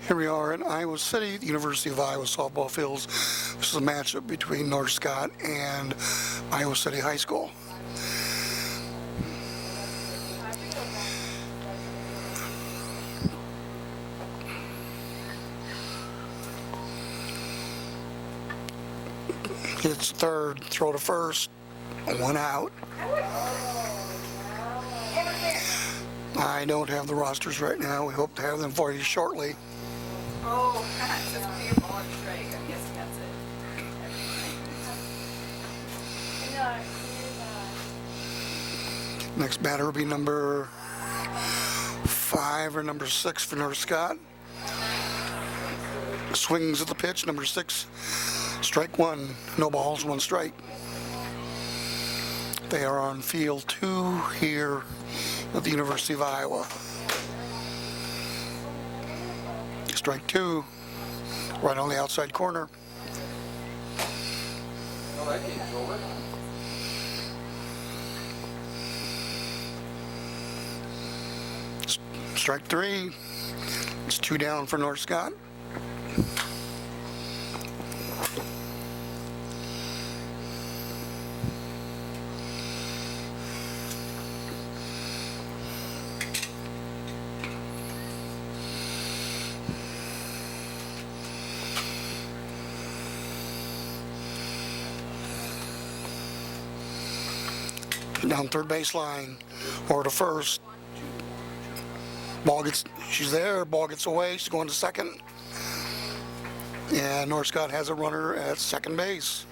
Here we are in Iowa City, the University of Iowa softball fields. This is a matchup between North Scott and Iowa City High School. It's third, throw to first, 1 out. I don't have the rosters right now. We hope to have them for you shortly. Oh, it says clear ball and strike. I'm guessing that's it. Next batter will be number 5 or number 6 for North Scott. Swings at the pitch, number 6, strike 1, no balls, 1 strike. They are on field 2 here at the University of Iowa. Strike 2, right on the outside corner. Oh, that game's over. Strike 3, it's 2 down for North Scott. Down third baseline, or to first. Ball gets, she's there, ball gets away, she's going to second. And North Scott has a runner at second base.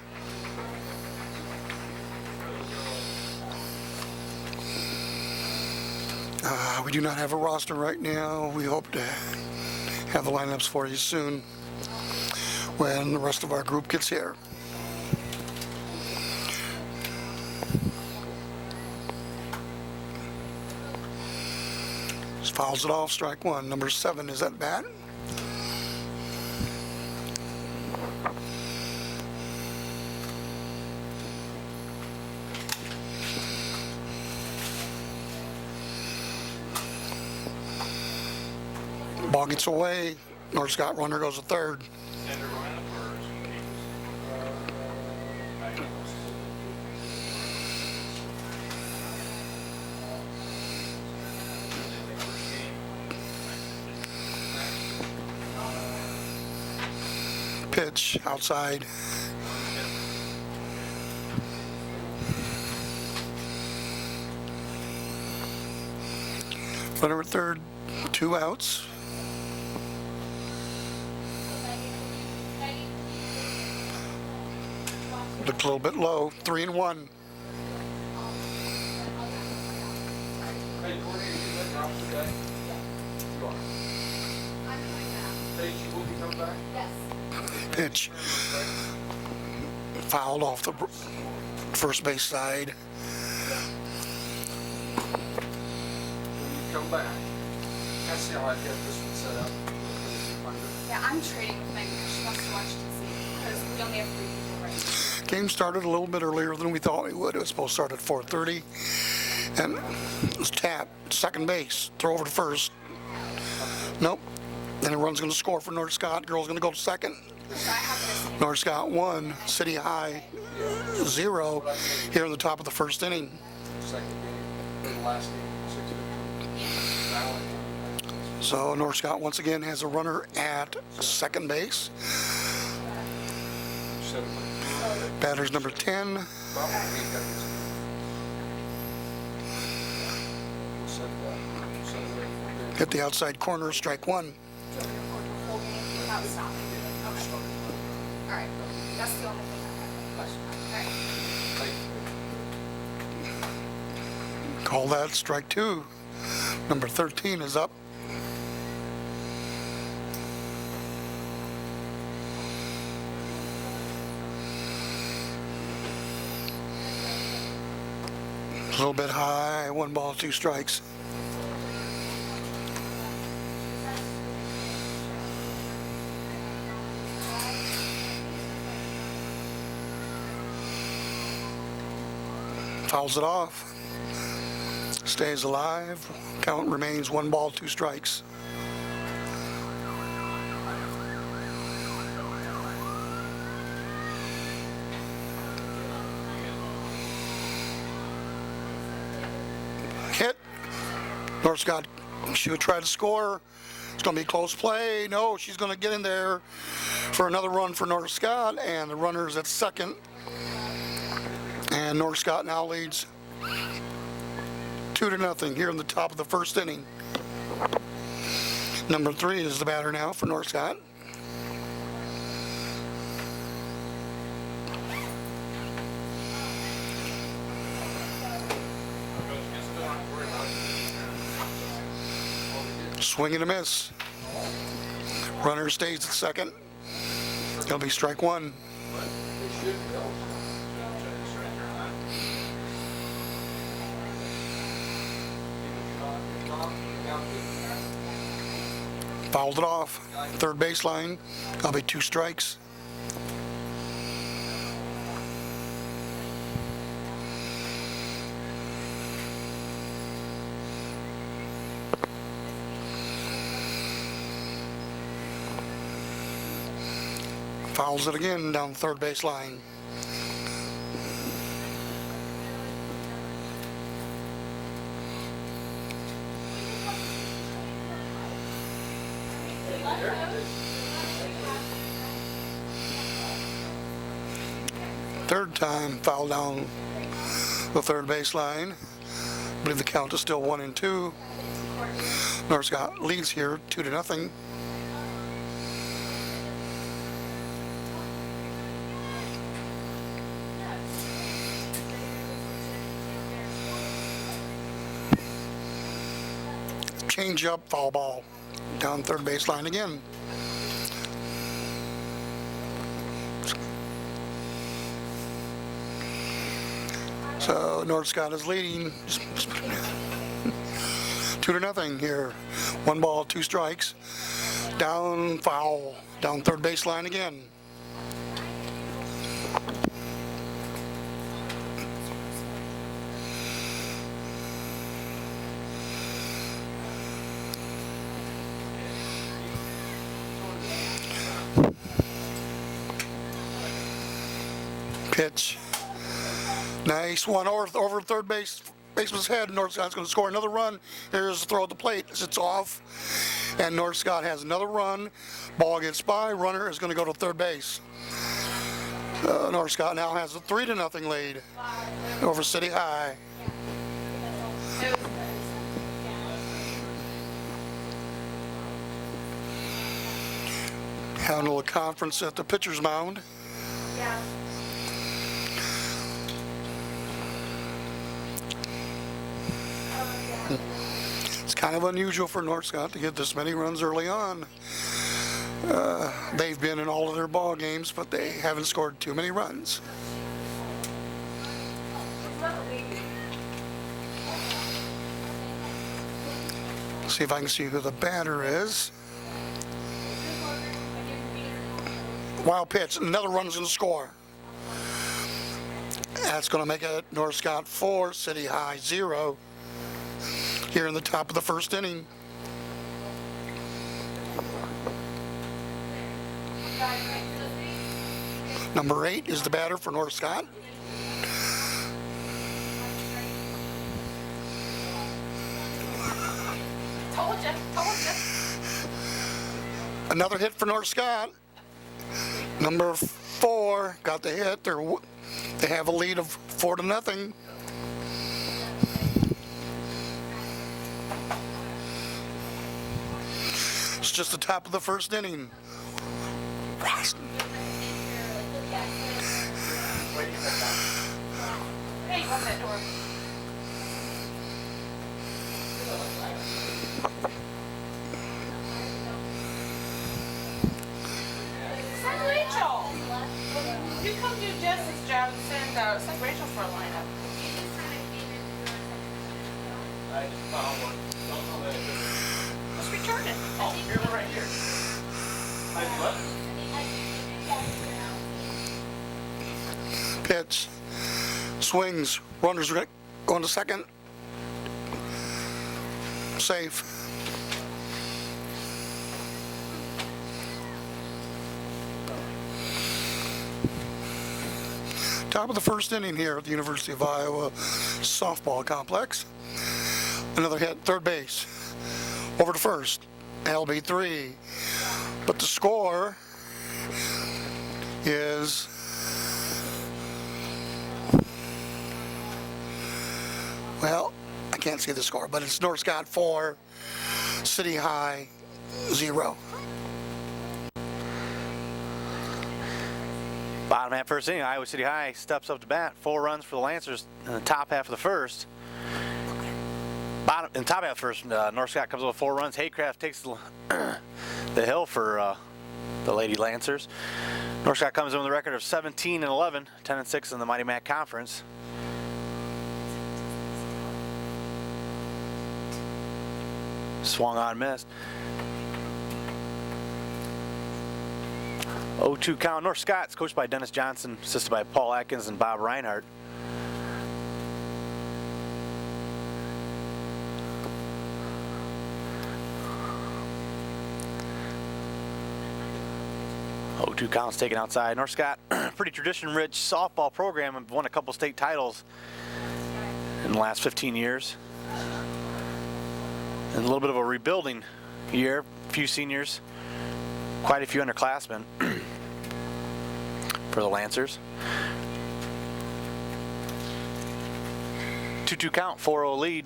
We do not have a roster right now. We hope to have the lineups for you soon when the rest of our group gets here. Fouls it off, strike 1. Number 7 is at bat. Ball gets away. North Scott runner goes to third. Pitch outside. Runner at third, 2 outs. Looked a little bit low, 3-1. Hey, Courtney, you let me off today? You are. Hey, you will be coming back? Yes. Pitch fouled off the first base side. When you come back, I see how I've got this one set up. Yeah, I'm trading with Megan because she wants to watch DC because we only have 3 people right now. Game started a little bit earlier than we thought we would. It was supposed to start at 4:30, and it was tap, second base, throw over to first. Nope. Then everyone's going to score for North Scott. Girl's going to go to second. North Scott 1, City High 0 here in the top of the first inning. Second game, or the last game, 6-2. So North Scott once again has a runner at second base. Batter's number 10. Hit the outside corner, strike 1. Without stopping. Okay. All right. That's the only thing I have a question on. All right. Call that strike 2. Number 13 is up. A little bit high, 1 ball, 2 strikes. Fouls it off. Stays alive. Count remains 1 ball, 2 strikes. Hit. North Scott, she would try to score. It's going to be close play. No, she's going to get in there for another run for North Scott, and the runner's at second. And North Scott now leads 2-0 here in the top of the first inning. Number 3 is the batter now for North Scott. Swing and a miss. Runner stays at second. It'll be strike 1. Fouled it off. Third baseline. That'll be 2 strikes. Fouls it again down the third baseline. Third time foul down the third baseline. I believe the count is still 1-2. North Scott leads here 2-0. Change up, foul ball. Down third baseline again. So North Scott is leading 2-0 here. 1 ball, 2 strikes. Down, foul. Down third baseline again. Pitch. Nice one over third baseman's head. North Scott's going to score another run. Here's the throw at the plate. It's off. And North Scott has another run. Ball gets by. Runner is going to go to third base. North Scott now has a 3-0 lead over City High. Handle a conference at the pitcher's mound. Yeah. It's kind of unusual for North Scott to get this many runs early on. They've been in all of their ball games, but they haven't scored too many runs. See if I can see who the batter is. Wild pitch, another run is going to score. That's going to make it North Scott 4, City High 0 here in the top of the first inning. Number 8 is the batter for North Scott. Told you. Another hit for North Scott. Number 4 got the hit. They have a lead of 4-0. It's just the top of the first inning. Hey, open that door. Send Rachel. You come do Jess's job and send Rachel for a lineup. I just found one. Don't know that it is. Just return it. Oh, here, one right here. I what? Pitch. Swings. Runners are going to second. Safe. Top of the first inning here at the University of Iowa softball complex. Another hit, third base. Over to first. LB3. But the score is well, I can't see the score, but it's North Scott 4, City High 0. Bottom half first inning, Iowa City High steps up to bat. 4 runs for the Lancers in the top half of the first. In the top half first, North Scott comes up with 4 runs. Haycraft takes the hill for the Lady Lancers. North Scott comes in with a record of 17-11, 10-6 in the Mighty Mac Conference. Swung on, missed. 0-2 count. North Scott's coached by Dennis Johnson, assisted by Paul Atkins and Bob Reinhardt. Two counts taken outside. North Scott, pretty tradition-rich softball program, and won a couple state titles in the last 15 years. And a little bit of a rebuilding year. A few seniors, quite a few underclassmen for the Lancers. 2-2 count, 4-0 lead.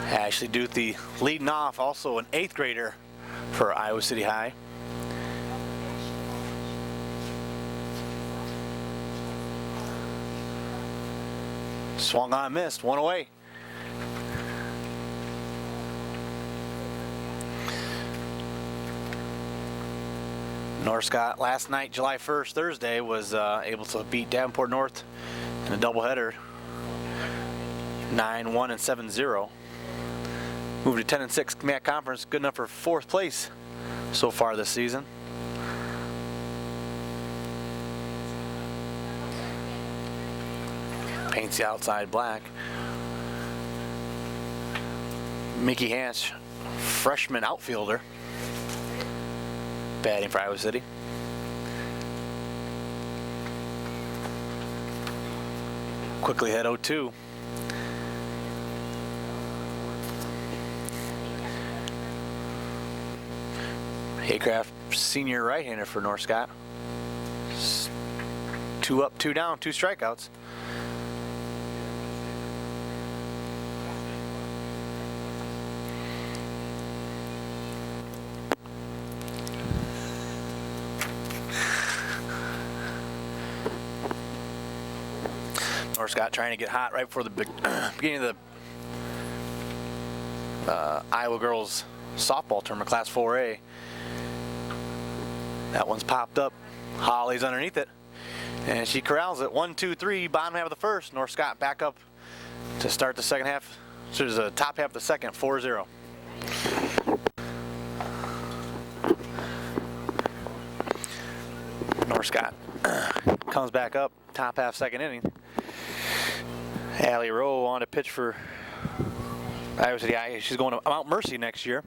Ashley Duthie leading off, also an 8th grader for Iowa City High. Swung on, missed, 1 away. North Scott last night, July 1st, Thursday, was able to beat Davenport North in a doubleheader, 9-1 and 7-0. Moved to 10-6 MAC Conference, good enough for 4th place so far this season. Paints the outside black. Mickey Hansch, freshman outfielder, batting for Iowa City. Quickly hit 0-2. Haycraft, senior right-hander for North Scott. 2 up, 2 down, 2 strikeouts. North Scott trying to get hot right before the beginning of the Iowa girls softball tournament, Class 4A. That one's popped up. Holly's underneath it, and she corrals it. 1-2-3, bottom half of the first. North Scott back up to start the second half. So there's a top half of the second, 4-0. North Scott comes back up, top half second inning. Allie Rowe on to pitch for Iowa City High. She's going to Mount Mercy next year.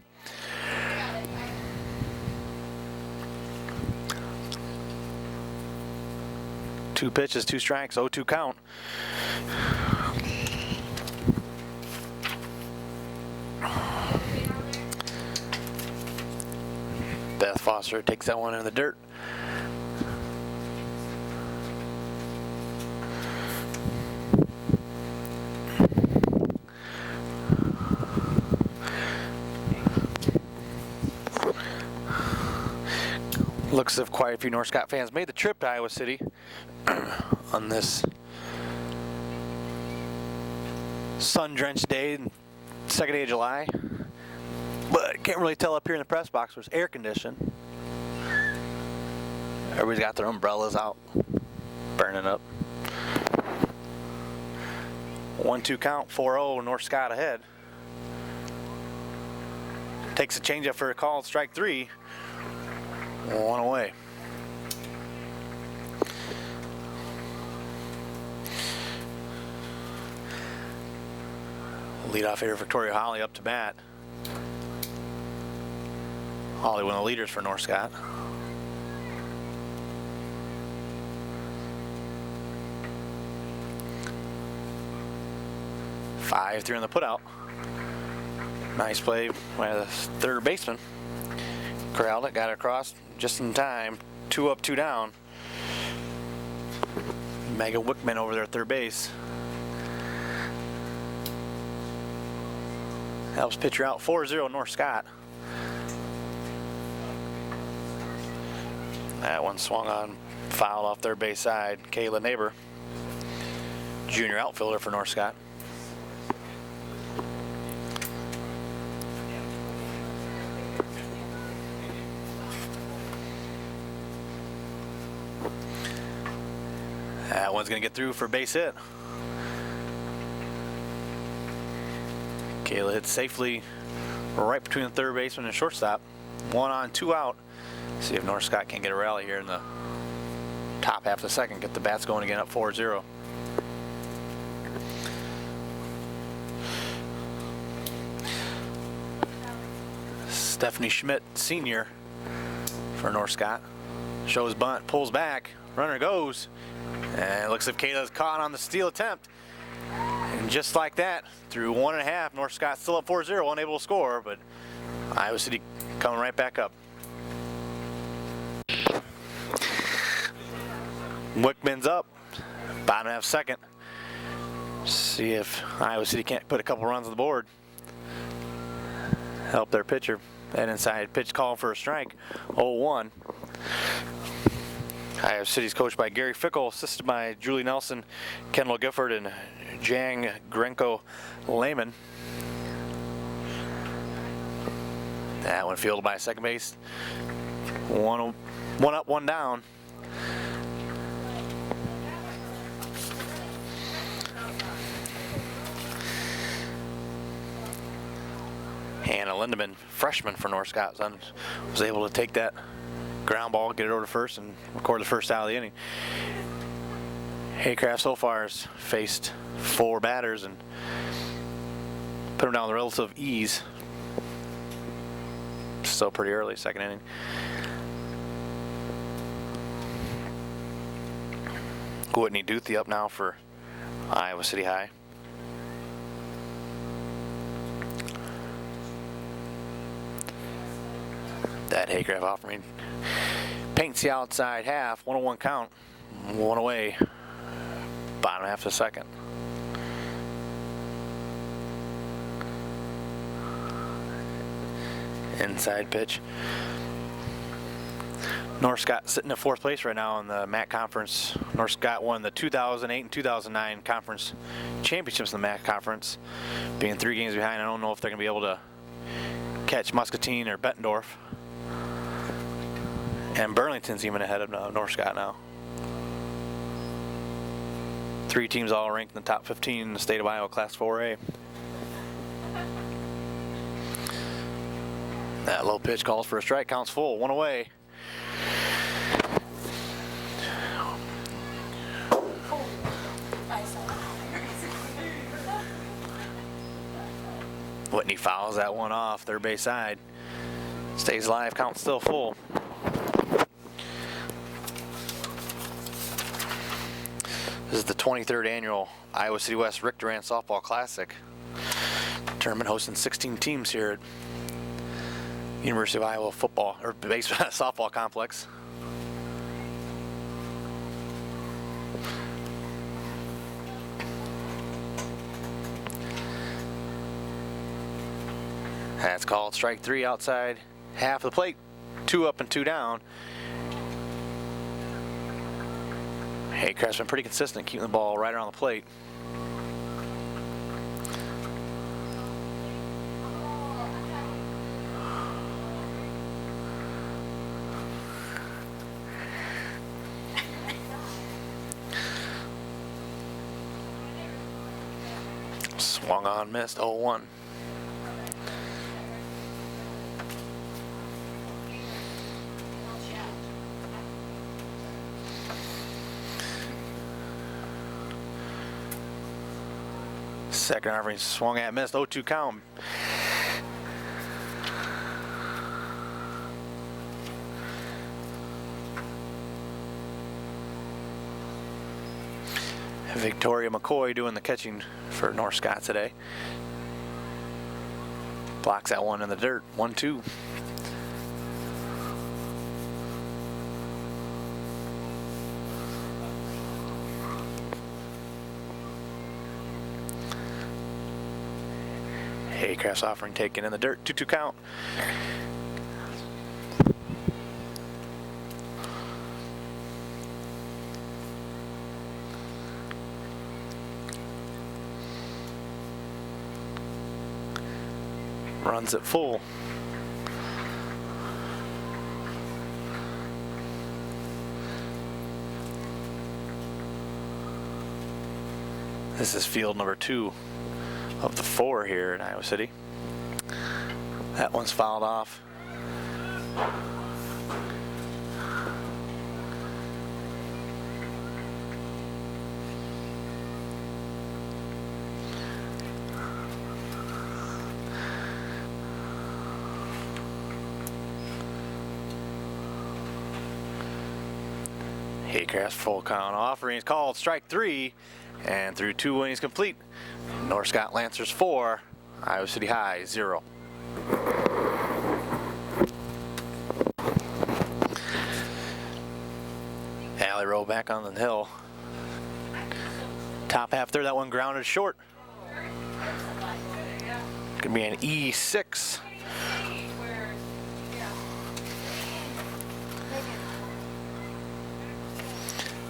Two pitches, 2 strikes, 0-2 count. Beth Foster takes that one in the dirt. Looks as if quite a few North Scott fans made the trip to Iowa City on this sun-drenched day, second day of July. But can't really tell up here in the press box. There's air conditioned. Everybody's got their umbrellas out, burning up. 1-2 count, 4-0, North Scott ahead. Takes a changeup for a call, strike 3. 1 away. Leadoff hitter Victoria Holly up to bat. Holly, one of the leaders for North Scott. Five, 3 on the putout. Nice play by the third baseman. Corralled it, got it across just in time. 2 up, 2 down. Megan Wickman over there at third base. Helps pitcher out. 4-0 North Scott. That one swung on, foul off third base side. Kayla Neighbor, junior outfielder for North Scott. That one's going to get through for a base hit. Kayla hits safely right between the third baseman and shortstop. 1 on, 2 out. See if North Scott can get a rally here in the top half of the second. Get the bats going again, up 4-0. Stephanie Schmidt, senior for North Scott. Shows bunt, pulls back, runner goes. And it looks like Kayla's caught on the steal attempt. And just like that, through 1.5, North Scott still up 4-0, unable to score, but Iowa City coming right back up. Wickman's up, bottom half second. See if Iowa City can't put a couple runs on the board. Help their pitcher. And inside pitch call for a strike, 0-1. Iowa City's coached by Gary Fickle, assisted by Julie Nelson, Kendall Gifford, and Jang Grenko Lehman. That one fielded by second base. One up, 1 down. Hannah Lindemann, freshman for North Scott, was able to take that ground ball, get it over to first, and record the first out of the inning. Haycraft so far has faced 4 batters and put them down with relative ease. Still pretty early, second inning. Whitney Duthie up now for Iowa City High. That Haycraft offering paints the outside half, 1-1 count, 1 away, bottom half of the second. Inside pitch. North Scott sitting in 4th place right now in the MAC Conference. North Scott won the 2008 and 2009 conference championships in the MAC Conference, being 3 games behind. I don't know if they're going to be able to catch Muscatine or Bettendorf. And Burlington's even ahead of North Scott now. 3 teams all ranked in the top 15 in the state of Iowa, Class 4A. That low pitch calls for a strike, counts full, 1 away. Whitney fouls that one off, third base side. Stays alive, count still full. This is the 23rd annual Iowa City West Rick Durant Softball Classic. Tournament hosting 16 teams here at University of Iowa football or baseball softball complex. That's called strike 3 outside half of the plate. 2 up and 2 down. Haycraft's been pretty consistent keeping the ball right around the plate. Swung on, missed, 0-1. Second offering swung at, missed, 0-2 count. Victoria McCoy doing the catching for North Scott today. Blocks that one in the dirt, 1-2. Haycraft's offering taken in the dirt, 2-2 count. Runs it full. This is field number 2 of the 4 here in Iowa City. That one's fouled off. Haycraft's full count offering is called strike 3, and through 2 innings complete. North Scott Lancers 4, Iowa City High 0. Alley roll back on the hill. Top half there, that one grounded short. Gonna be an E6.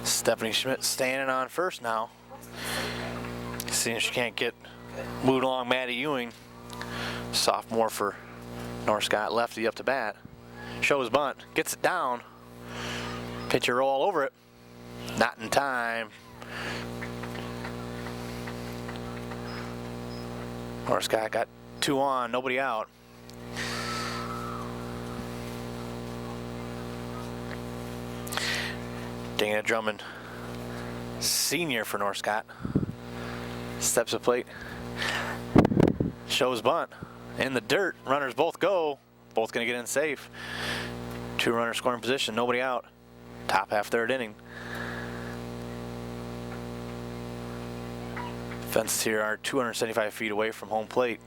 Stephanie Schmidt standing on first now. Seeing if she can't get moved along Maddie Ewing. Sophomore for North Scott, lefty up to bat. Shows bunt, gets it down. Pitcher roll over it. Not in time. North Scott got 2 on, nobody out. Dana Drummond, senior for North Scott, steps to plate, shows bunt, in the dirt, runners both go, both gonna get in safe. 2 runners scoring position, nobody out, top half 3rd inning. Fences here are 275 feet away from home plate.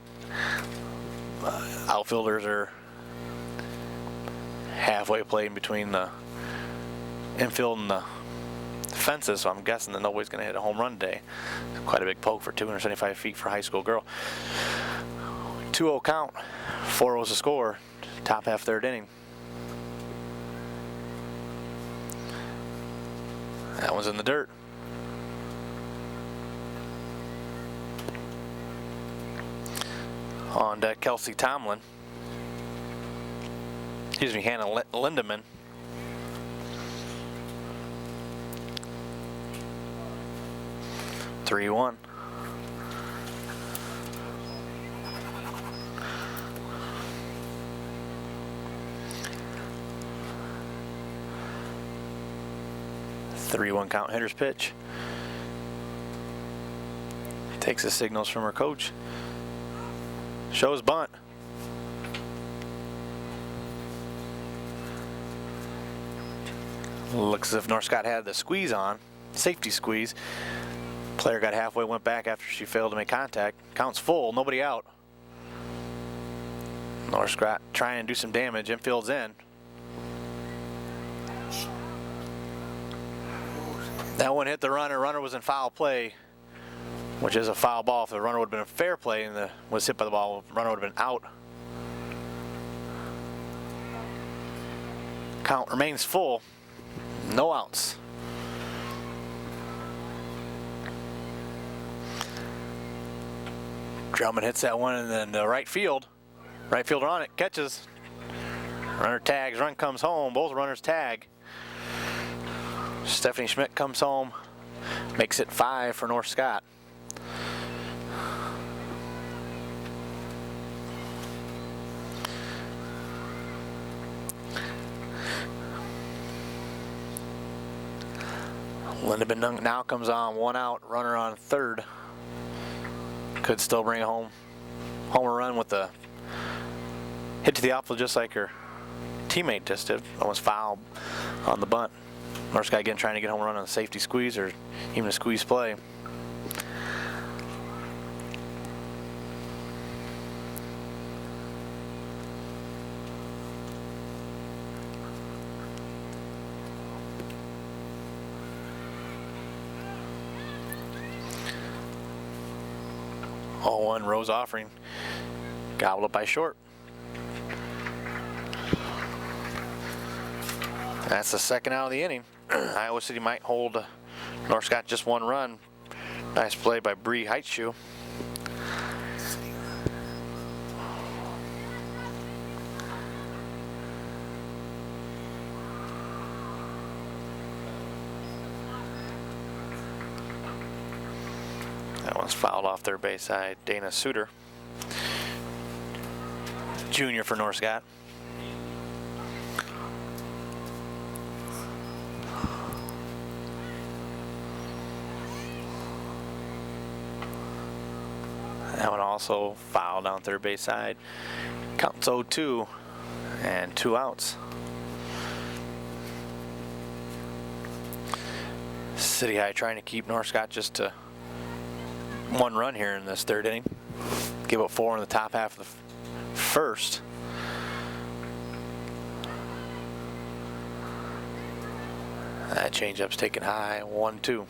Outfielders are halfway plate in between the infield and the fences, so I'm guessing that nobody's going to hit a home run today. Quite a big poke for 275 feet for a high school girl. 2-0 count, 4 was the score, top half 3rd inning. That one's in the dirt. On deck, Kelsey Tomlin. Excuse me, Hannah Lindemann. Three, 1. Three, 1 count, hitter's pitch. Takes the signals from her coach. Shows bunt. Looks as if North Scott had the squeeze on, safety squeeze. Player got halfway, went back after she failed to make contact. Counts full, nobody out. North Scott trying to do some damage, infield's in. That one hit the runner, runner was in foul play, which is a foul ball. If the runner would have been a fair play and was hit by the ball, the runner would have been out. Count remains full, no outs. Drummond hits that one in the right field. Right fielder on it, catches. Runner tags, run comes home, both runners tag. Stephanie Schmidt comes home, makes it 5 for North Scott. Lindemann now comes on, 1 out, runner on third. Could still bring a homer run with the hit to the outfield just like her teammate just did. Almost fouled on the bunt. North Sky again trying to get home run on a safety squeeze or even a squeeze play. Oh, 1 Rose Offering gobbled up by short. That's the second out of the inning. Iowa City might hold North Scott just 1 run. Nice play by Bree Heitschuh. That one's fouled off their base side. Dana Suter, junior for North Scott. That one also fouled down third base side. Counts 0-2 and 2 outs. City High trying to keep North Scott just to 1 run here in this third inning. Give up 4 in the top half of the first. That changeup's taken high, 1-2.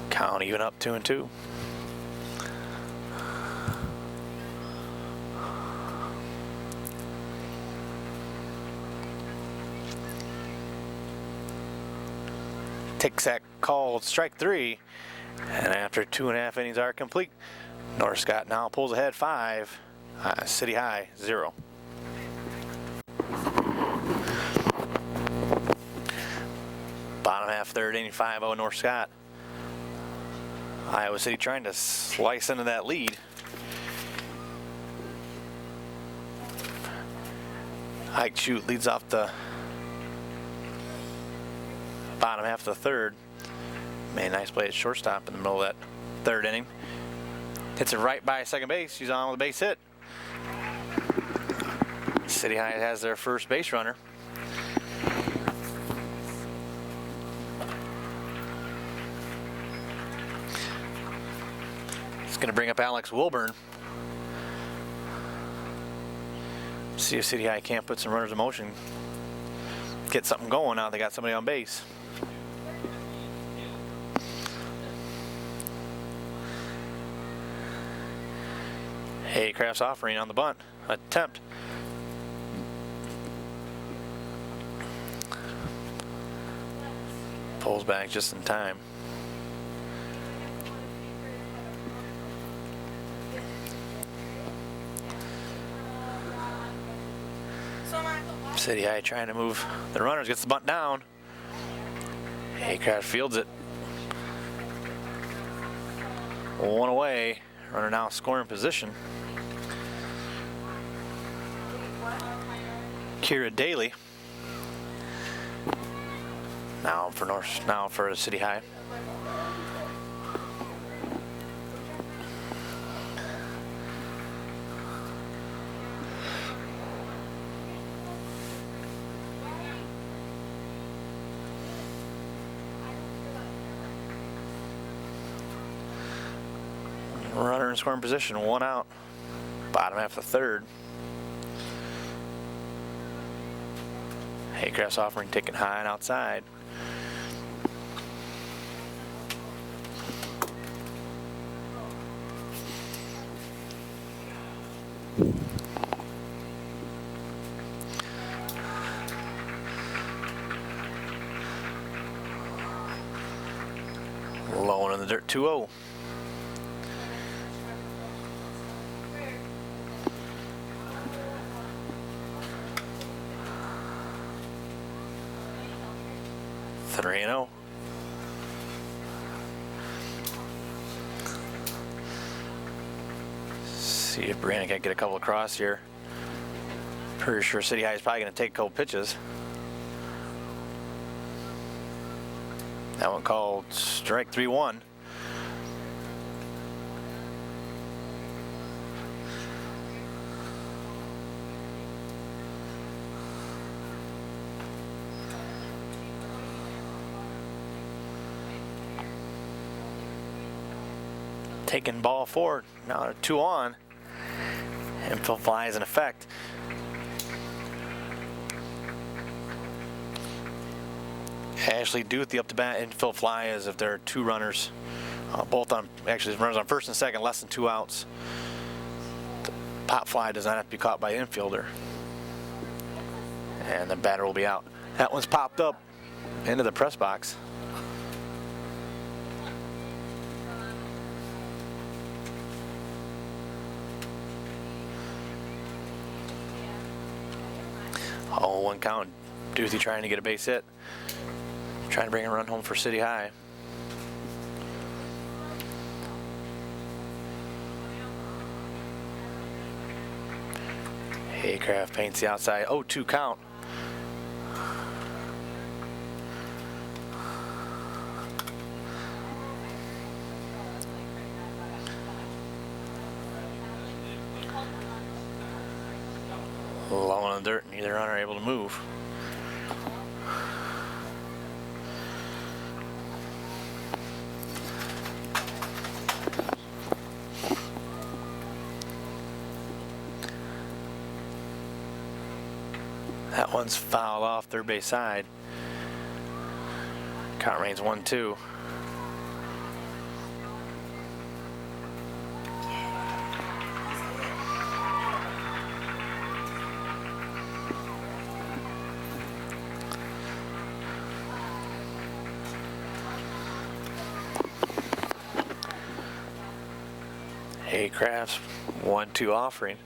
Count even up 2-2. Tic-tac called strike 3, and after 2.5 innings are complete, North Scott now pulls ahead 5, City High 0. Bottom half third inning, 5-0 North Scott. Iowa City trying to slice into that lead. Heitschuh leads off the bottom half of the third. Made a nice play at shortstop in the middle of that third inning. Hits it right by second base. She's on with a base hit. City High has their first base runner. It's going to bring up Alex Wilburn. See if City High can't put some runners in motion. Get something going now they got somebody on base. Haycraft's Offering on the bunt. Attempt. Pulls back just in time. City High trying to move the runners, gets the bunt down. Haycraft fields it. 1 away. Runner now scoring position. Kira Daly. Now for City High. Runner in scoring position, 1 out. Bottom half of the third. Haycraft's Offering taken high and outside. Low one in the dirt, 2-0. See if Brandon can get a couple across here. Pretty sure City High is probably going to take a couple pitches. That one called strike 3-1. Taking ball forward. Now they're 2 on. Infield fly is in effect. Ashley Duthie up to bat. Infield fly is if there are 2 runners. Both on, actually runners on first and second, less than 2 outs. The pop fly does not have to be caught by the infielder. And the batter will be out. That one's popped up into the press box. Oh, 1 count. Duthie trying to get a base hit. Trying to bring a run home for City High. Haycraft paints the outside. 0-2 count. Low on the dirt, neither runner able to move. That one's fouled off third base side. Count remains 1-2. Haycraft's 1-2 offering.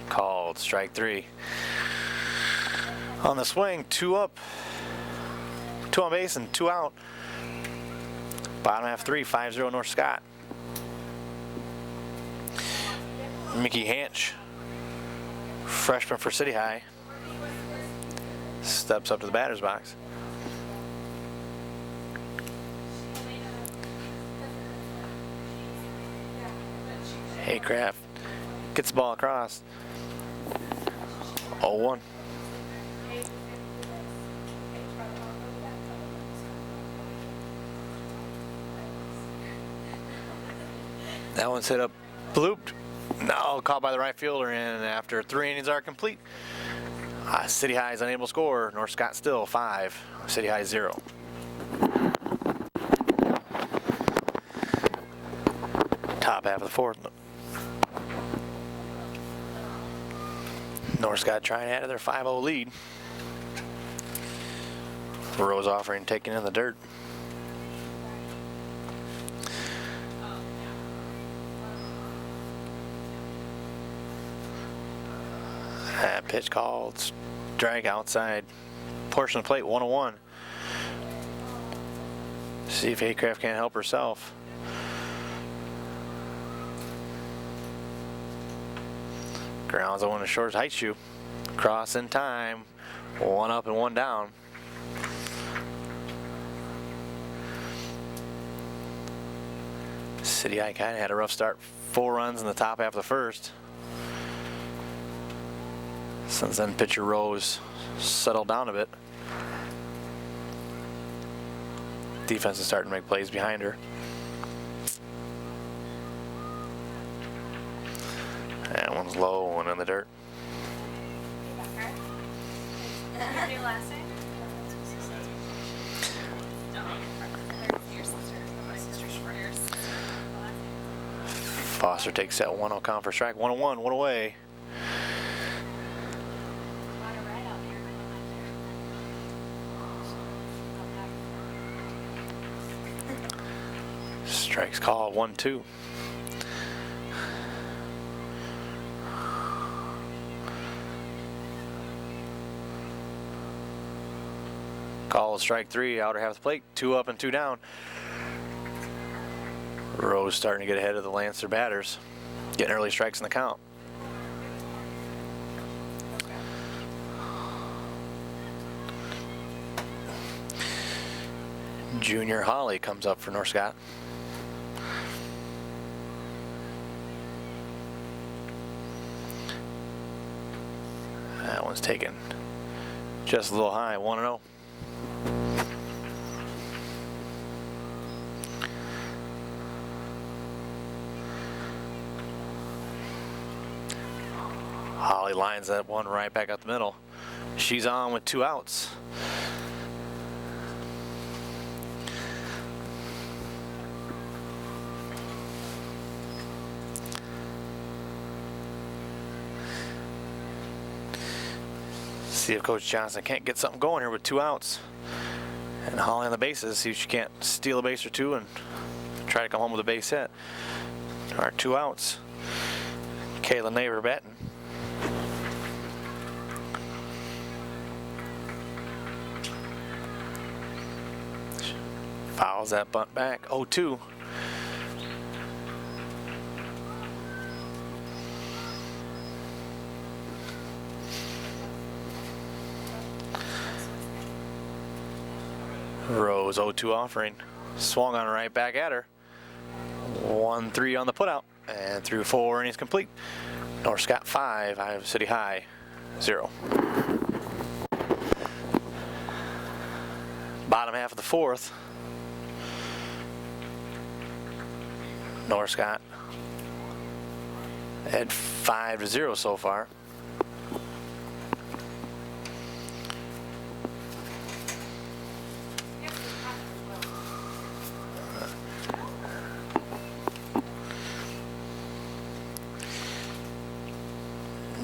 Called strike 3. On the swing, 2 up, 2 on base and 2 out. Bottom half 3, 5-0 North Scott. Mickey Hanch, freshman for City High, steps up to the batter's box. Haycraft gets the ball across. 0-1. That one's hit up, blooped. No, caught by the right fielder, and after 3 innings are complete, City High is unable to score. North Scott still 5, City High 0. Top half of the 4th. North Scott trying to add to their 5-0 lead. Rose offering taken in the dirt. That pitch called drag outside portion of the plate, 101. See if Haycraft can't help herself. Grounds on the short height shoe. Cross in time. 1 up and 1 down. City High kind of had a rough start. 4 runs in the top half of the first. Since then, pitcher Rose settled down a bit. Defense is starting to make plays behind her. That one's low, 1 in the dirt. Your last name? Your sister. My sister's yours. Foster takes that 1-0 count for strike. 1-1, 1 away. Strikes called 1-2. Call Called strike 3, outer half of the plate, 2 up and 2 down. Rose starting to get ahead of the Lancer batters, getting early strikes in the count. Junior Holly comes up for North Scott. That one's taken just a little high, 1-0. Holly lines that one right back up the middle. She's on with 2 outs. See if Coach Johnson can't get something going here with 2 outs. And Holly on the bases, see if she can't steal a base or 2 and try to come home with a base hit. Our 2 outs. Kayla Neighbor batting. Fouls that bunt back. 0-2. Rose 0-2 offering. Swung on right back at her. 1-3 on the putout. And through 4 innings complete. North Scott 5, Iowa City High 0. Bottom half of the 4th. North Scott at 5-0 so far.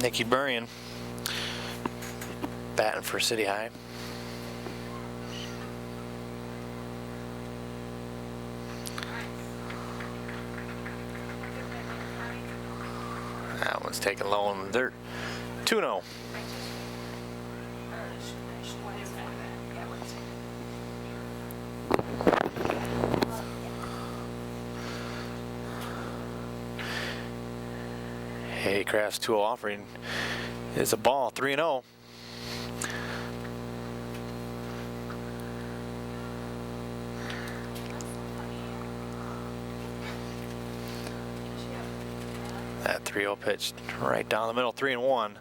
Nikki Burrion batting for City High. That one's taken low in the dirt. 2-0. Haycraft's 2-0 offering is a ball, 3-0. That 3-0 pitch right down the middle, 3-1.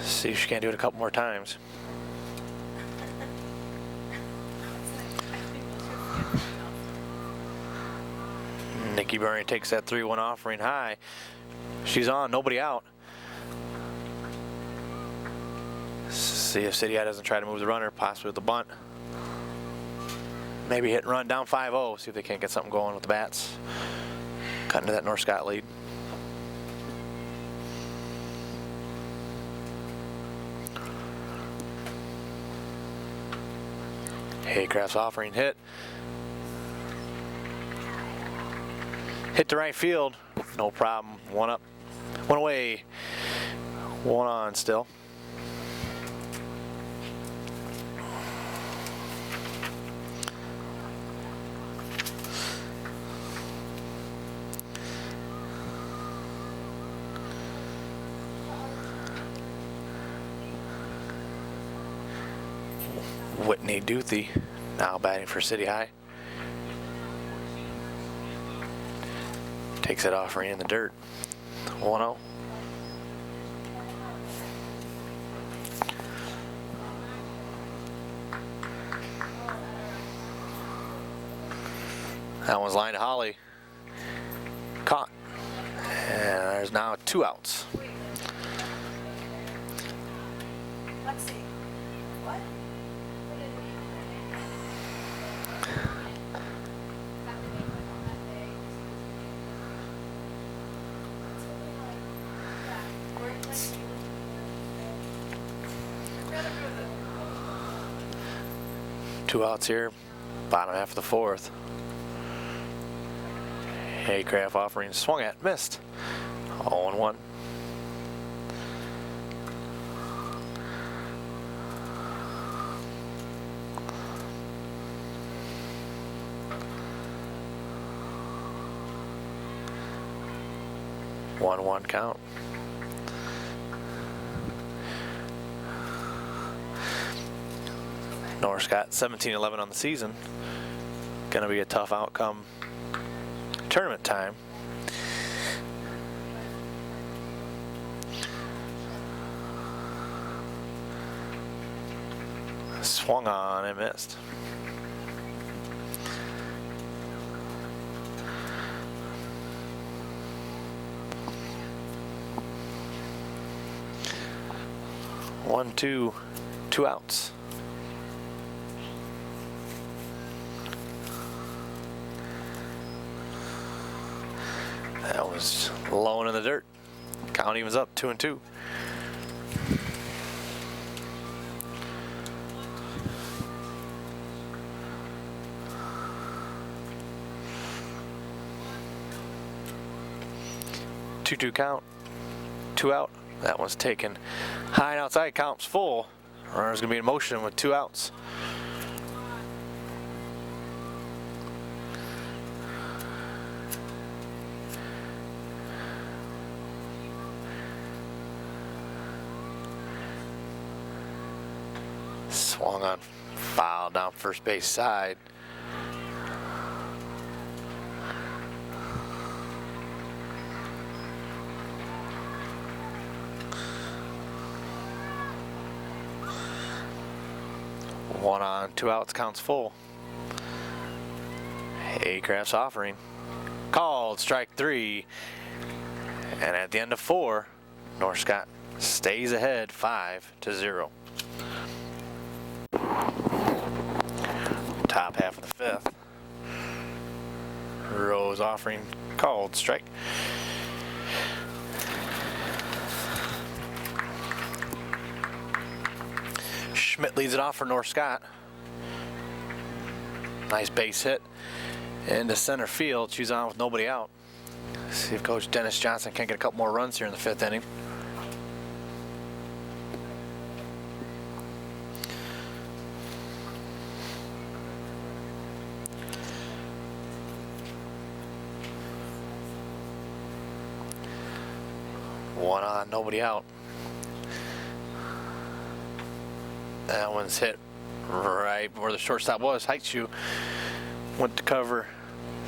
See if she can't do it a couple more times. Nikki Burrion takes that 3-1 offering high. She's on, nobody out. See if City High doesn't try to move the runner, possibly with the bunt. Maybe hit and run down 5-0, see if they can't get something going with the bats. Cutting to that North Scott lead. Haycraft's offering hit. Hit to right field, no problem. 1 up, 1 away, 1 on still. Whitney Duthie now batting for City High. Takes that offering in the dirt. 1-0. That one's lined to Holly. Caught. And there's now 2 outs. Let's see. What? 2 outs here, bottom half of the 4th. Haycraft offering swung at, missed. 0-1. 1-1 count. Norris got 17-11 on the season. Gonna be a tough outcome tournament time. Swung on and missed. One, two outs. That was low in the dirt. Count evens up, 2-2. Two count, 2 out. That one's taken high and outside. Count's full. Runner's gonna be in motion with 2 outs. Swung on, foul down first base side. One on, 2 outs, counts full. Crafts offering. Called, strike 3. And at the end of 4, North Scott stays ahead 5-0. Top half of the 5th. Rose offering, called, strike. Schmidt leads it off for North Scott. Nice base hit into center field. She's on with nobody out. See if Coach Dennis Johnson can get a couple more runs here in the 5th inning. One on, nobody out. That one's hit right where the shortstop was. Heights went to cover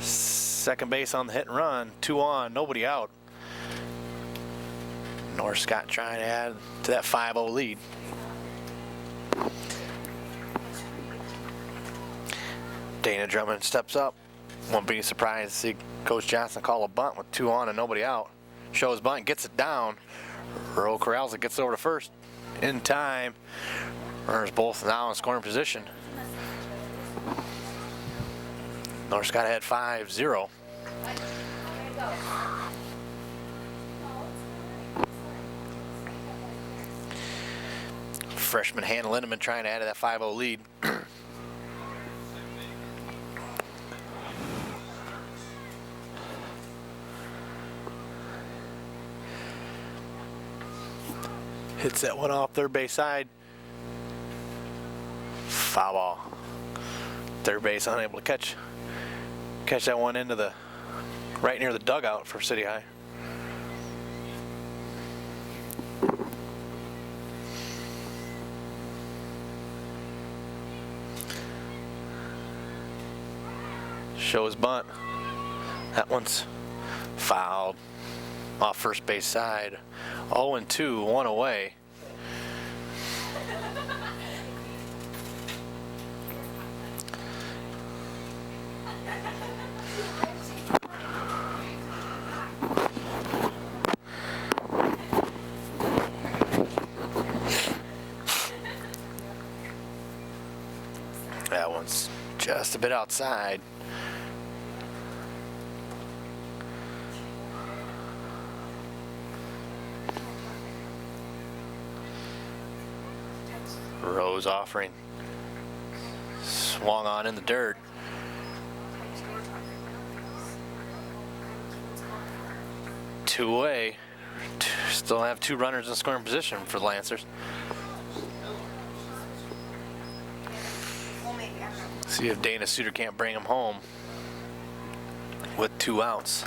second base on the hit and run. 2 on, nobody out. North Scott trying to add to that 5-0 lead. Dana Drummond steps up. Won't be surprised to see Coach Johnson call a bunt with 2 on and nobody out. Shows bunt, gets it down. Earl Corrals it, gets it over to first. In time. Runners both now in scoring position. North Scott ahead 5-0. Freshman Hannah Lindemann trying to add to that 5-0 lead. Hits that one off third base side. Foul ball. Third base unable to catch that one into the right near the dugout for City High. Shows bunt. That one's fouled off first base side. 0-2, 1 away. That one's just a bit outside. Rose offering. Swung on in the dirt. Two away. Still have 2 runners in scoring position for the Lancers. See if Dana Suter can't bring him home with 2 outs.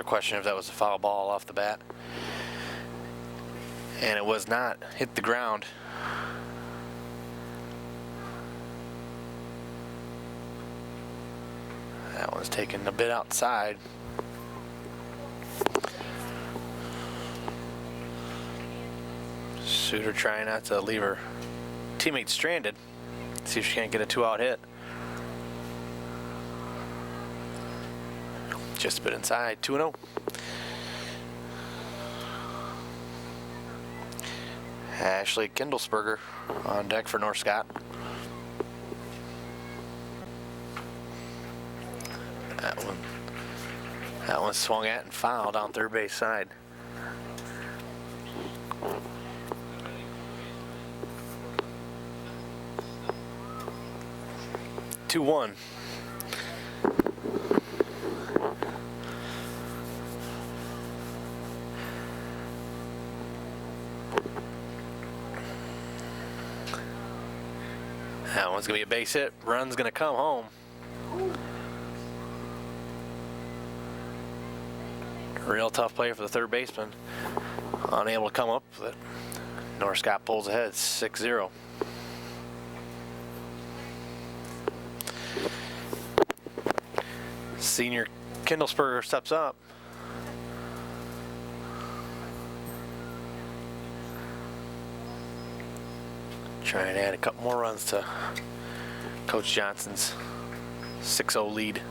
question if that was a foul ball off the bat. And it was not. Hit the ground. That one's taken a bit outside. Suter trying not to leave her teammate stranded. See if she can't get a 2-out hit. Just a bit inside, 2-0. Ashley Kindlesberger on deck for North Scott. That one swung at and fouled on third base side. 2-1. That one's gonna be a base hit. Run's gonna come home. Real tough play for the third baseman. Unable to come up with it. North Scott pulls ahead 6-0. Senior Kindlesberger steps up. Trying to add a couple more runs to Coach Johnson's 6-0 lead.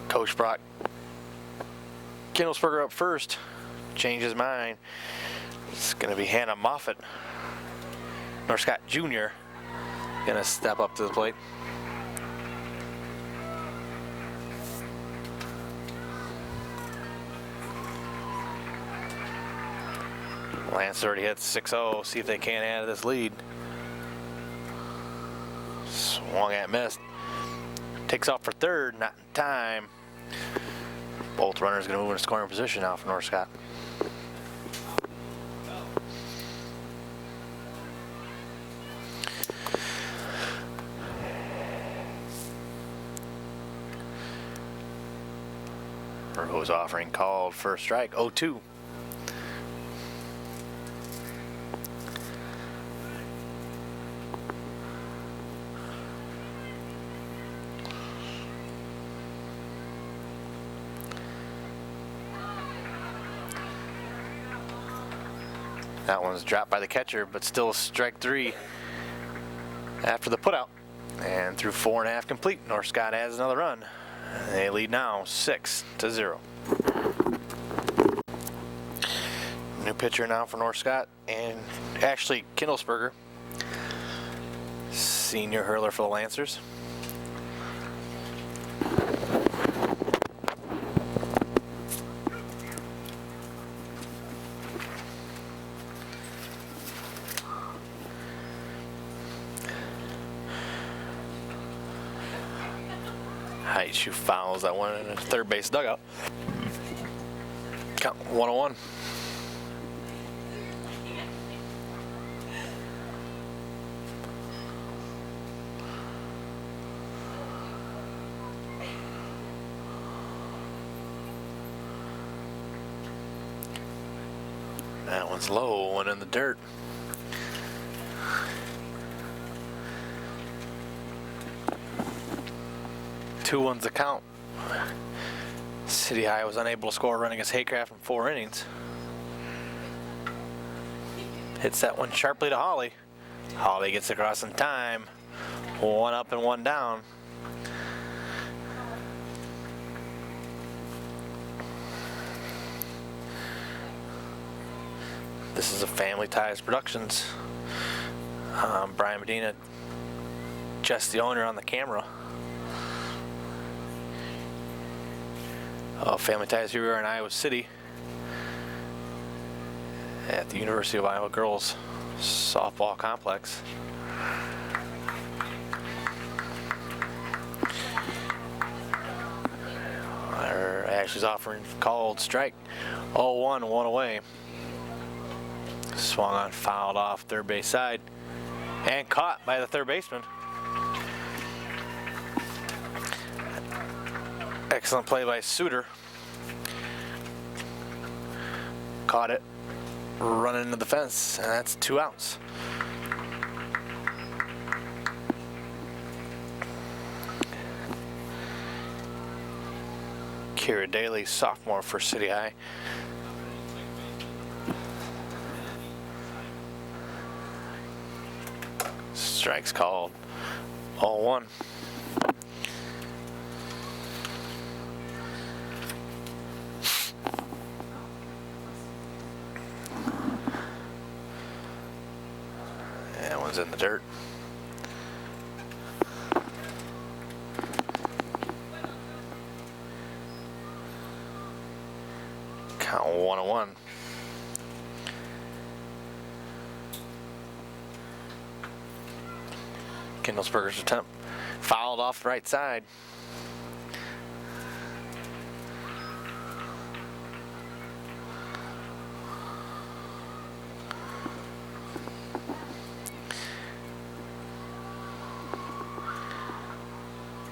Coach brought Kindlesberger up first. Changed his mind. It's going to be Hannah Moffitt. North Scott Jr. going to step up to the plate. Lance already hit 6-0. See if they can't add to this lead. Swung at, missed. Takes off for third, not in time. Both runners going to move in a scoring position now for North Scott. Rose offering called for a strike, 0-2. That one's dropped by the catcher, but still strike three after the putout. And through 4.5 complete, North Scott adds another run. They lead now 6-0. New pitcher now for North Scott, and Ashley Kindlesberger, senior hurler for the Lancers. Height shoe fouls that one in the third base dugout. Count 1-1. That one's low, one in the dirt. Two ones to count. City High was unable to score running his Haycraft in 4 innings. Hits that one sharply to Holly. Holly gets across in time. 1 up and 1 down. This is a Family Ties Productions. Brian Medina, just the owner on the camera. Family Ties. Here we are in Iowa City at the University of Iowa Girls Softball Complex. Ashley's offering called strike. 0-1, one away. Swung on, fouled off third base side, and caught by the third baseman. Excellent play by Suter. Caught it, running into the fence, and that's 2 outs. Kira Daly, sophomore for City High. Strike's called. 0-1. That one's in the dirt. Count 1-1. Kindlesberger's attempt fouled off the right side.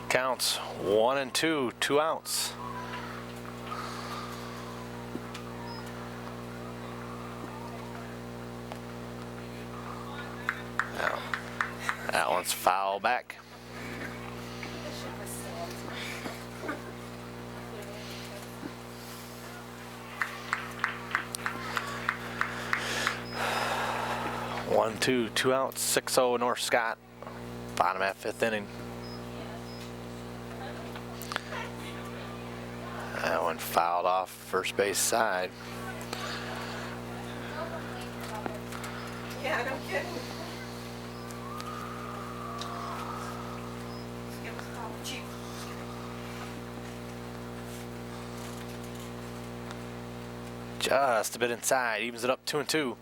Counts 1-2, 2 outs. That one's foul back. One, two, 2 outs, 6-0 North Scott. Bottom half 5th inning. That one fouled off first base side. Yeah, no kidding. Just a bit inside, evens it up 2-2.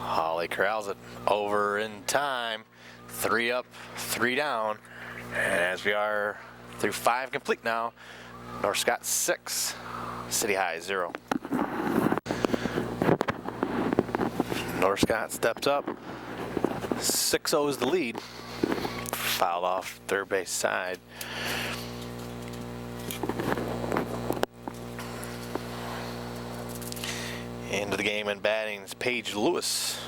Holly corrals it over in time. 3 up, 3 down. And as we are through 5 complete now, North Scott 6. City High 0. North Scott steps up. 6-0 is the lead. Fouled off third base side. Into the game and batting is Paige Lewis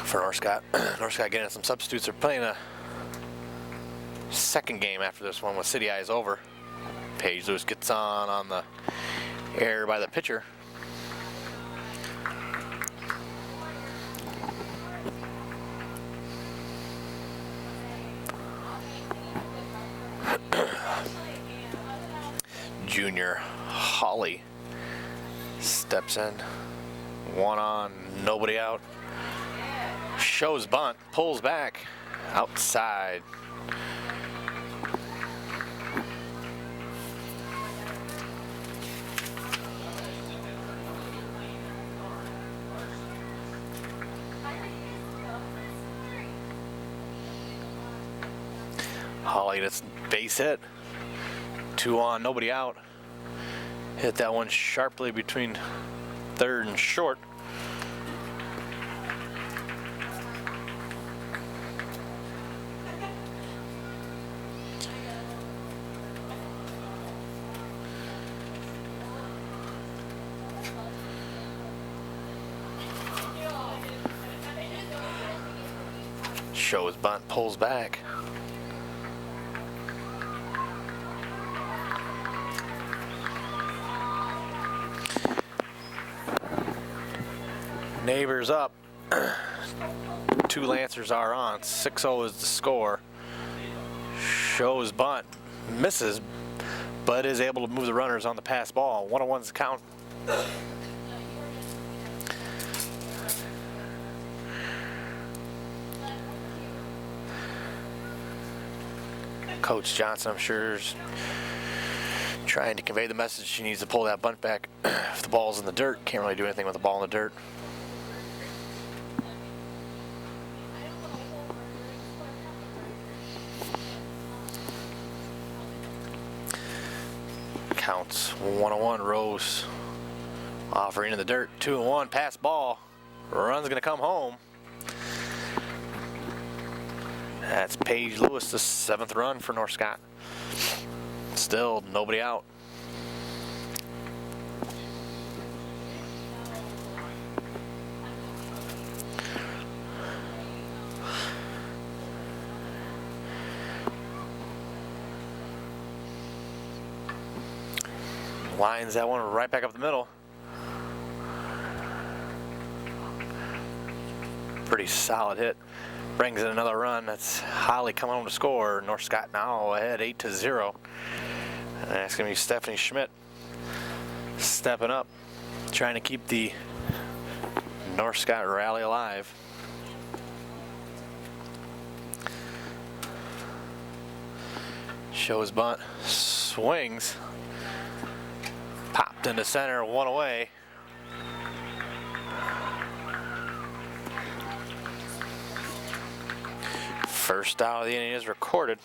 for North Scott. North Scott getting some substitutes. They're playing a second game after this one with City Eyes over. Paige Lewis gets on the air by the pitcher. Junior Holly steps in. 1 on, nobody out. Shows bunt, pulls back, outside. Holly gets base hit. 2 on, nobody out. Hit that one sharply between third and short. Shows bunt, pulls back. Neighbors up. 2 Lancers are on. 6-0 is the score. Shows bunt, misses, but is able to move the runners on the pass ball. 1-on-1's the count. Coach Johnson, I'm sure, is trying to convey the message she needs to pull that bunt back. If the ball's in the dirt, can't really do anything with the ball in the dirt. Counts 1-on-1. Rose offering in the dirt. 2-1. Pass ball. Run's gonna come home. That's Paige Lewis, the 7th run for North Scott. Still nobody out. Lines that one right back up the middle. Pretty solid hit. Brings in another run. That's Holly coming home to score. North Scott now ahead 8-0. And that's going to be Stephanie Schmidt stepping up, trying to keep the North Scott rally alive. Shows bunt, swings, popped into center, one away. First out of the inning is recorded.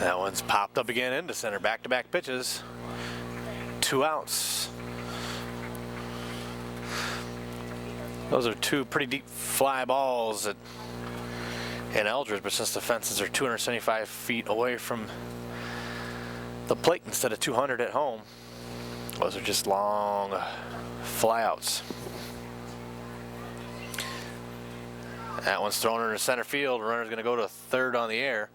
That one's popped up again into center. Back-to-back pitches. 2 outs. Those are 2 pretty deep fly balls in Eldridge, but since the fences are 275 feet away from the plate instead of 200 at home, those are just long flyouts. That one's thrown into center field. Runner's going to go to third on the air.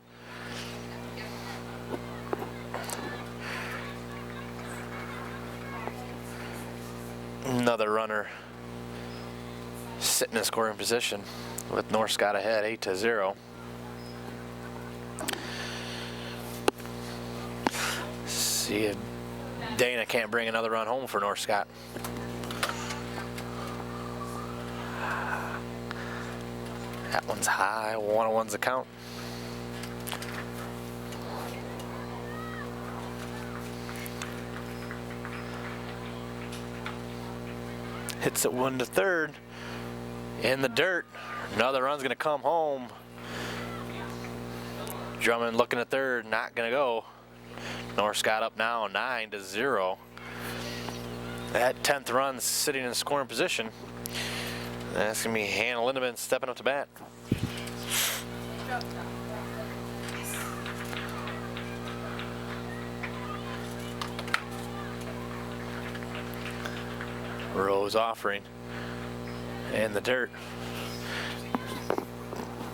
Another runner sitting in scoring position with North Scott ahead 8-0. See if Dana can't bring another run home for North Scott. That one's high. 1-on-1's the count. Hits it 1 to third. In the dirt. Another run's gonna come home. Drummond looking at third, not gonna go. North Scott up now 9-0. That 10th run sitting in scoring position. That's gonna be Hannah Lindemann stepping up to bat. Rose offering in the dirt.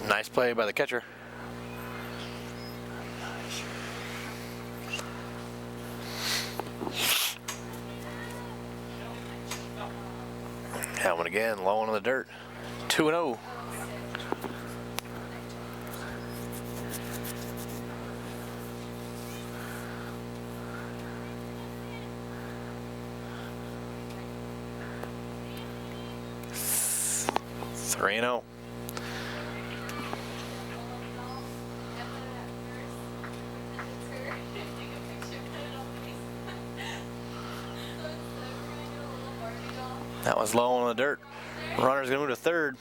Nice play by the catcher. That one again, low in the dirt. 2-0. Three-0. That was low in the dirt. Runner's gonna move to third.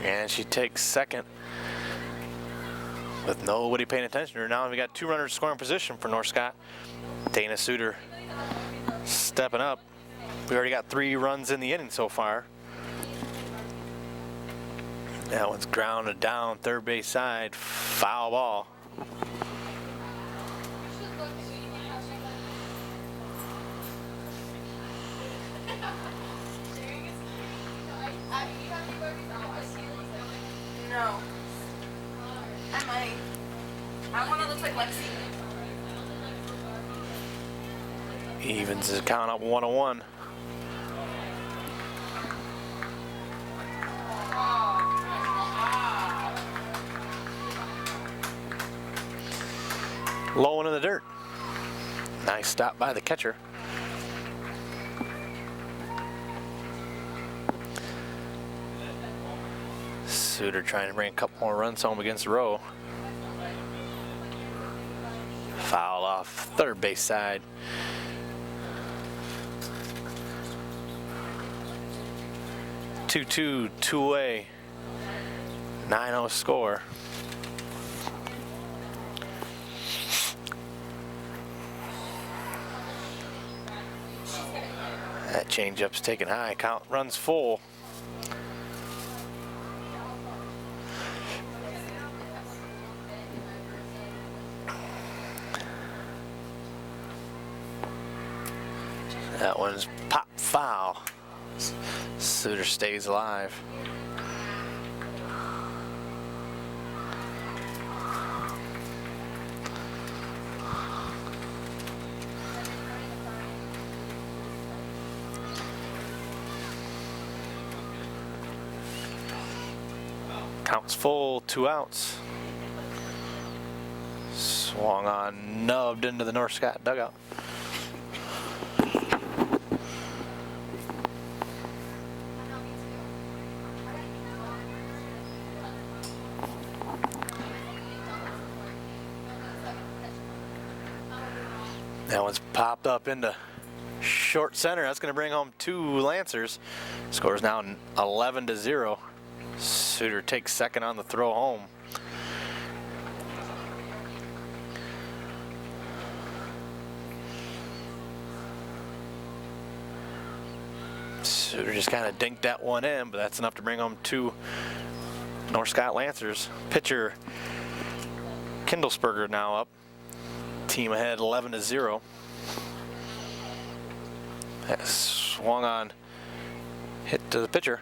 And she takes second with nobody paying attention to her. Now we got 2 runners scoring position for North Scott. Dana Suter stepping up. We already got 3 runs in the inning so far. That one's grounded down third base side. Foul ball. No. I might. I want to look like Lexi. Evens his count up 1-1. Low into the dirt. Nice stop by the catcher. Suter trying to bring a couple more runs home against the row. Foul off third base side. Two away. 9-0 score. That changeup's taken high. Count runs full. That one's pop foul. Suter stays alive. Counts full, 2 outs. Swung on, nubbed into the North Scott dugout. That one's popped up into short center. That's going to bring home 2 Lancers. Score's now 11-0. Suter takes second on the throw home. Suter just kind of dinked that one in, but that's enough to bring home 2 North Scott Lancers. Pitcher Kindlesberger now up. Team ahead 11-0. That swung on, hit to the pitcher.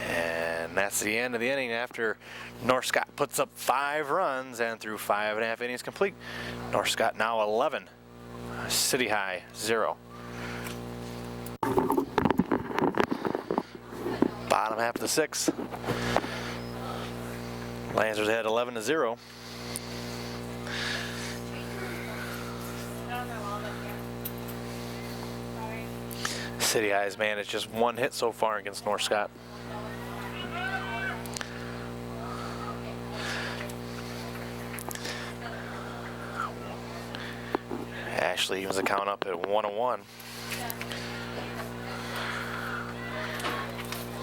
And that's the end of the inning after North Scott puts up 5 runs and through 5.5 innings complete. North Scott now 11, City High 0. Bottom half of the 6th. Lancers ahead 11-0. City High's managed just 1 hit so far against North Scott. Ashley evens the count up at 1-1.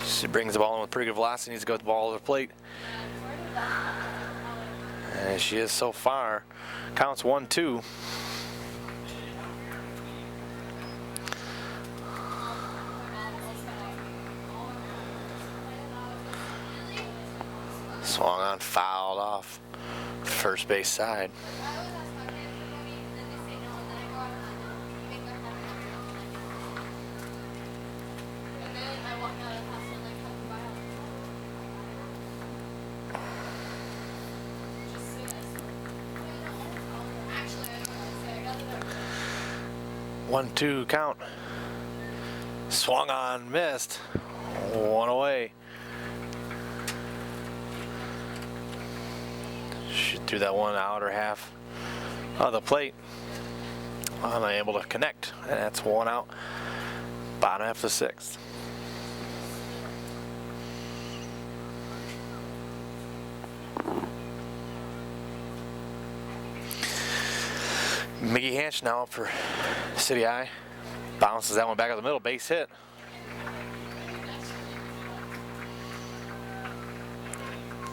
She brings the ball in with pretty good velocity, needs to go with the ball to the plate. And she is so far. Counts 1-2. Swung on, fouled off first base side. One, 2 count. Swung on, missed. 1 away. She threw that one outer half of the plate. Unable to connect. And that's 1 out. Bottom half of the 6th. Mickey Hanch now up for City High. Bounces that one back up the middle. Base hit.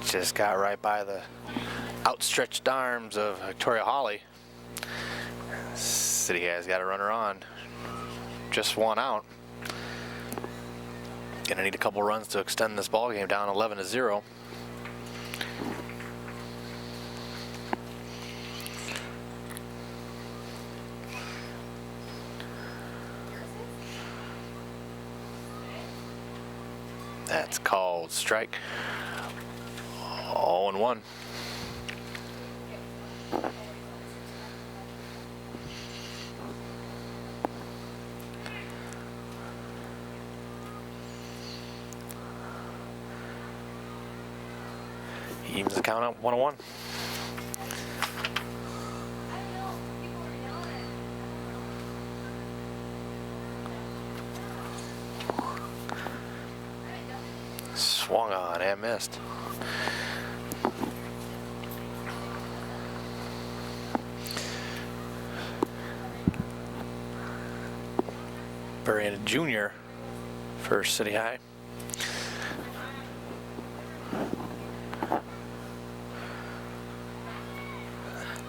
Just got right by the outstretched arms of Victoria Hawley. City has got a runner on. Just 1 out. Gonna need a couple runs to extend this ball game down 11-0. That's called strike. 0-1. Evens the count up 1-1. Swung on and missed. Brandon Jr. for City High.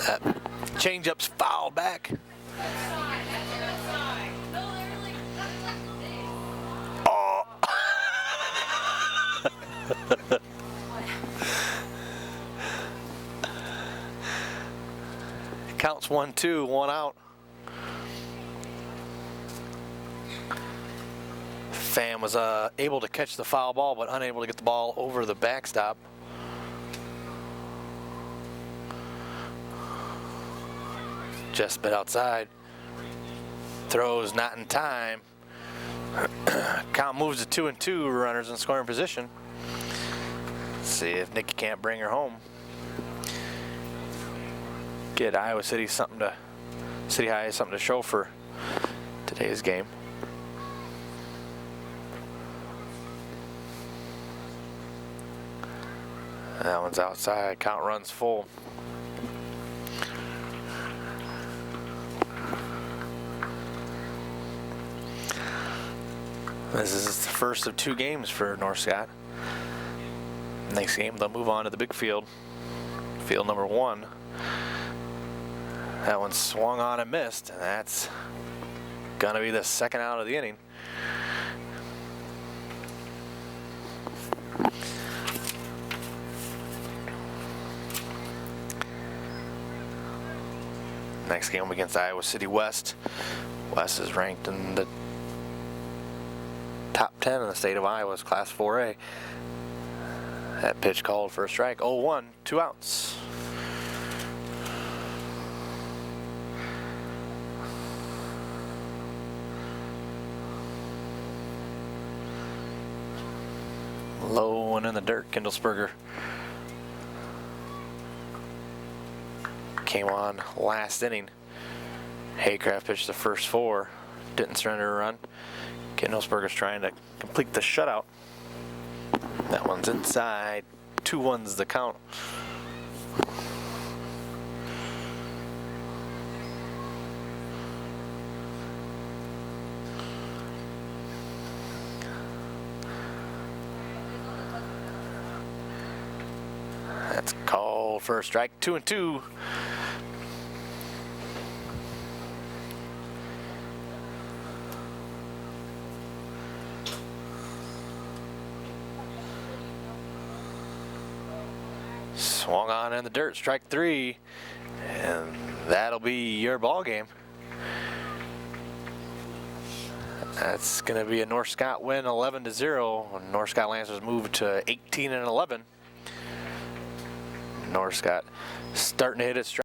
That changeup's fouled back. Oh! Counts 1-2, 1 out. Pham was able to catch the foul ball, but unable to get the ball over the backstop. Just bit outside. Throws not in time. Count moves to 2-2. Runners in scoring position. See if Nikki can't bring her home. Get Iowa City City High something to show for today's game. That one's outside. Count runs full. This is the first of 2 games for North Scott. Next game, they'll move on to the big field. Field number 1. That one swung on and missed, and that's gonna be the second out of the inning. Next game against Iowa City West. West is ranked in the top 10 in the state of Iowa's Class 4A. That pitch called for a strike. 0-1, 2 outs. Low one in the dirt. Kindlesberger came on last inning. Haycraft pitched the first 4. Didn't surrender a run. Kindlesberger's trying to complete the shutout. That one's inside. 2-1's the count. That's called for a strike. 2-2. Swung on in the dirt, strike 3, and that'll be your ball game. That's going to be a North Scott win, 11-0. North Scott Lancers move to 18-11. North Scott starting to hit its stride.